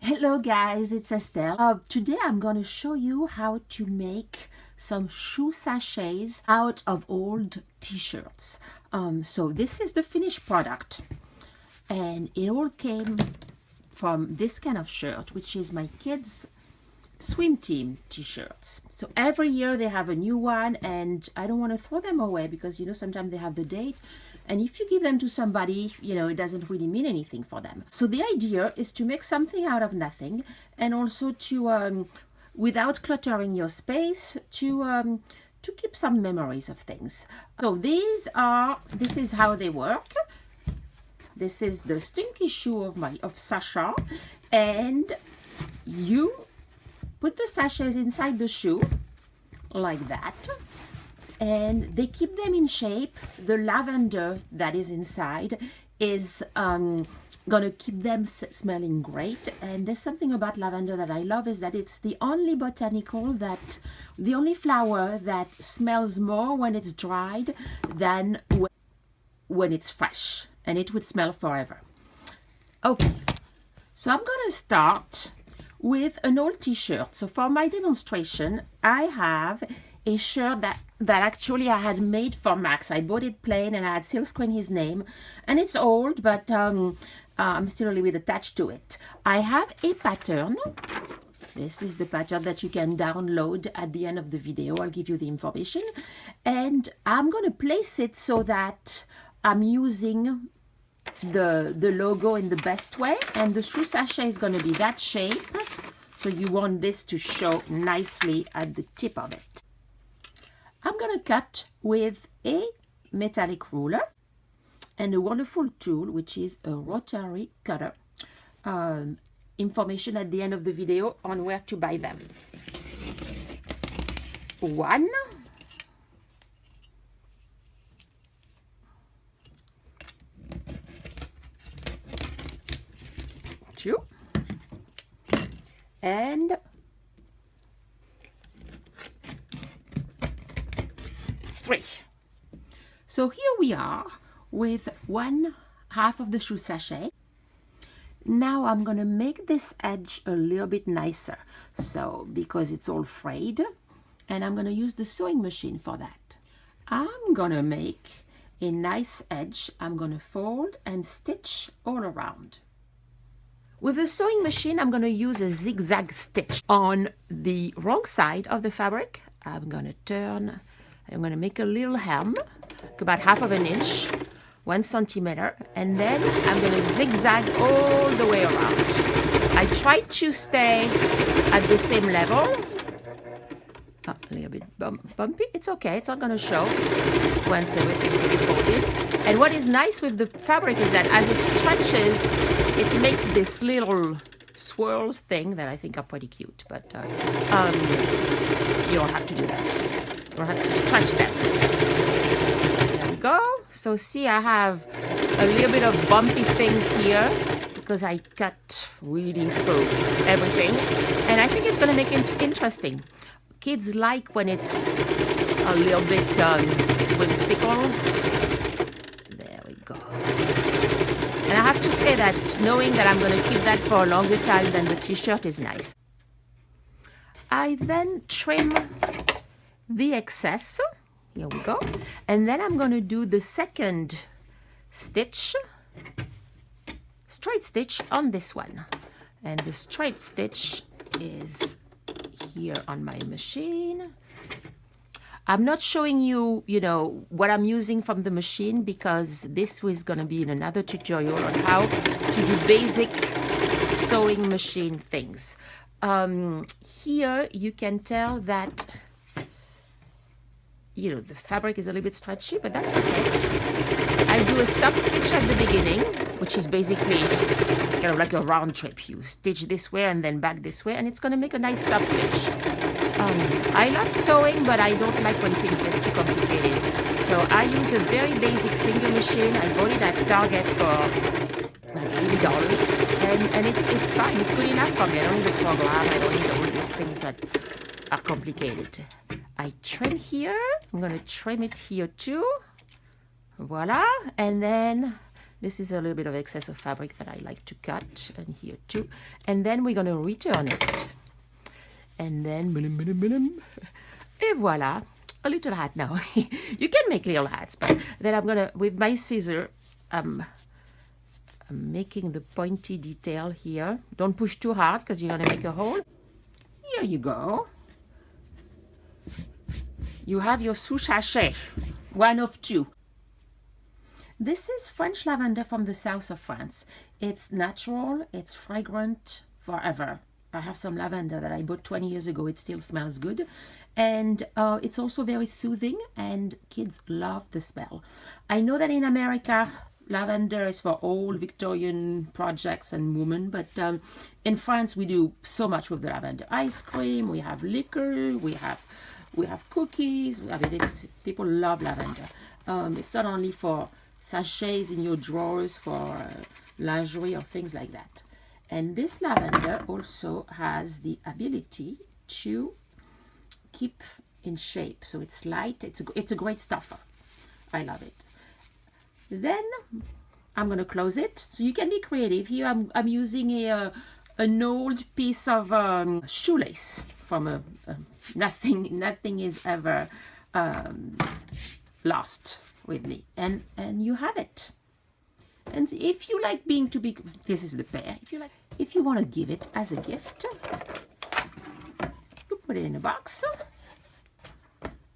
Hello guys, it's Estelle. Today I'm going to show you how to make some shoe sachets out of old t-shirts. So this is the finished product, and it all came from this kind of shirt, which is my kids' swim team t-shirts. So every year they have a new one, and I don't want to throw them away because sometimes they have the date, and if you give them to somebody, it doesn't really mean anything for them. So the idea is to make something out of nothing, and also to without cluttering your space, to keep some memories of things. So this is how they work. This is the stinky shoe of Sasha, and you put the sachets inside the shoe like that, and they keep them in shape. The lavender that is inside is gonna keep them smelling great. And there's something about lavender that I love, is that it's the only the only flower that smells more when it's dried than when it's fresh, and it would smell forever. Okay, so I'm gonna start with an old t-shirt. So for my demonstration, I have a shirt that actually I had made for Max. I bought it plain, and I had silkscreen his name, and it's old, but I'm still a little bit attached to it. I have a pattern. This is the pattern that you can download at the end of the video. I'll give you the information, and I'm going to place it so that I'm using the logo in the best way, and the shoe sachet is going to be that shape, so you want this to show nicely at the tip of it. I'm going to cut with a metallic ruler and a wonderful tool, which is a rotary cutter. Information at the end of the video on where to buy them. 1, 2, and 3. So here we are with 1/2 of the shoe sachet. Now I'm going to make this edge a little bit nicer, so because it's all frayed, and I'm going to use the sewing machine for that. I'm going to make a nice edge. I'm going to fold and stitch all around. With the sewing machine, I'm going to use a zigzag stitch. On the wrong side of the fabric, I'm going to turn. I'm going to make a little hem, about 1/2 inch, 1 centimeter, and then I'm going to zigzag all the way around. I try to stay at the same level. A little bit bumpy. It's okay. It's not going to show once everything is folded. And what is nice with the fabric is that as it stretches, it makes this little swirls thing that I think are pretty cute. But you don't have to do that. You don't have to stretch them. There we go. So see, I have a little bit of bumpy things here because I cut really through everything. And I think it's going to make it interesting. Kids like when it's a little bit whimsical. There we go. And I have to say that knowing that I'm going to keep that for a longer time than the t-shirt is nice. I then trim the excess. Here we go. And then I'm going to do the second stitch, straight stitch on this one. And the straight stitch is here on my machine. I'm not showing you, what I'm using from the machine, because this was going to be in another tutorial on how to do basic sewing machine things. Here you can tell that the fabric is a little bit stretchy, but that's okay. I do a stop stitch at the beginning, which is basically kind of like a round trip. You stitch this way and then back this way, and it's going to make a nice stop stitch. I love sewing, but I don't like when things get too complicated. So I use a very basic single machine. I bought it at Target for like $80, and it's fine. It's good enough for me. I don't need a program. I don't need all these things that are complicated. I trim here. I'm going to trim it here too. Voila. And then This is a little bit of excess of fabric that I like to cut, and here too. And then we're going to return it. And then, et voila, a little hat now. You can make little hats, but then I'm going to, with my scissor, I'm making the pointy detail here. Don't push too hard because you're going to make a hole. Here you go. You have your sous sachet, one of two. This is French lavender from the south of France. It's natural, it's fragrant forever. I have some lavender that I bought 20 years ago. It still smells good. And it's also very soothing, and kids love the smell. I know that in America, lavender is for old Victorian projects and women, but in France, we do so much with the lavender. Ice cream, we have liquor, we have cookies. People love lavender. It's not only for sachets in your drawers for lingerie or things like that. And this lavender also has the ability to keep in shape. So it's light. It's a great stuffer. I love it. Then I'm going to close it. So you can be creative. Here I'm using an old piece of shoelace from nothing is ever lost with me, and you have it. And if you like this is the pair. If you want to give it as a gift, you put it in a box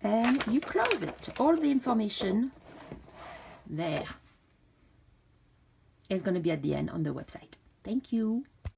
and you close it. All the information there is going to be at the end on the website. Thank you.